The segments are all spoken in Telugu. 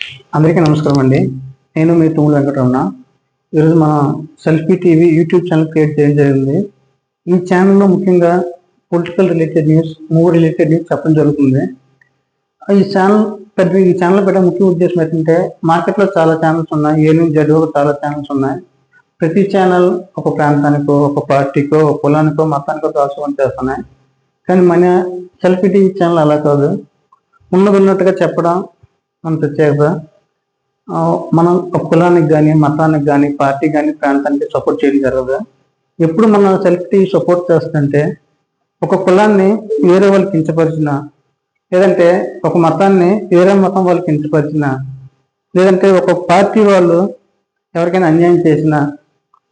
అందరికీ నమస్కారం అండి. నేను మీ తుమ్ముల వెంకటరమణ. ఈరోజు మన selfie TV YouTube channel create చేయడం జరిగింది. ఈ ఛానల్లో ముఖ్యంగా political related news, movie related news చెప్పడం జరుగుతుంది. ఈ ఛానల్ పెట్టే ముఖ్య ఉద్దేశం ఏంటంటే, మార్కెట్లో చాలా ఛానల్స్ ఉన్నాయి. ఏ నుంచి జడ్ చాలా ఛానల్స్ ఉన్నాయి. ప్రతి ఛానల్ ఒక ప్రాంతానికో, ఒక పార్టీకో, ఒక కులానికో, మతానికో దాచుకొని చేస్తున్నాయి. కానీ మన సెల్ఫీ టీవీ ఛానల్ అలా కాదు. ఉన్నది ఉన్నట్టుగా చెప్పడం మన ప్రత్యేకత. మనం ఒక కులానికి కానీ, మతానికి కానీ, పార్టీ కానీ, ప్రాంతానికి సపోర్ట్ చేయడం జరగదు. ఎప్పుడు మన సెల్ఫీ సపోర్ట్ చేస్తుంటే, ఒక కులాన్ని వేరే వాళ్ళు కించపరిచిన, లేదంటే ఒక మతాన్ని వేరే మతం వాళ్ళు కించపరిచిన, లేదంటే ఒక పార్టీ వాళ్ళు ఎవరికైనా అన్యాయం చేసినా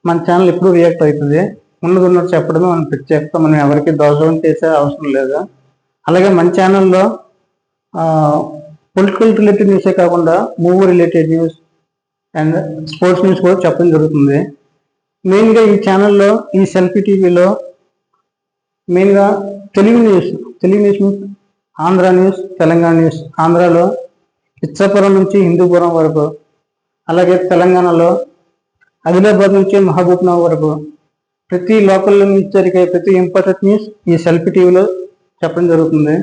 మన ఛానల్ ఎప్పుడు రియాక్ట్ అవుతుంది. ఉన్నది ఉన్నట్టు చెప్పడమే మనం ప్రత్యేకత. మనం ఎవరికి దోషం చేసే అవసరం లేదు. అలాగే మన ఛానల్లో పొలిటికల్ రిలేటెడ్ న్యూసే కాకుండా movie related news and sports news కూడా చెప్పడం జరుగుతుంది. మెయిన్గా ఈ ఛానల్లో, ఈ సెల్ఫీ టీవీలో మెయిన్గా Telugu news means Andhra news, Telangana news. ఆంధ్రాలో ఇచ్చాపురం నుంచి హిందూపురం వరకు, అలాగే తెలంగాణలో ఆదిలాబాద్ నుంచి మహబూబ్నగర్ వరకు ప్రతి లోకల్లో నుంచి జరిగే ప్రతి ఇంపార్టెంట్ న్యూస్ ఈ సెల్ఫీ టీవీలో చెప్పడం జరుగుతుంది.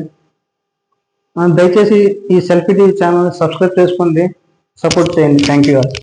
దయచేసి ఈ సెల్ఫీ టీవీ ఛానల్ సబ్స్క్రైబ్ చేసుకోండి, సపోర్ట్ చేయండి. Thank you.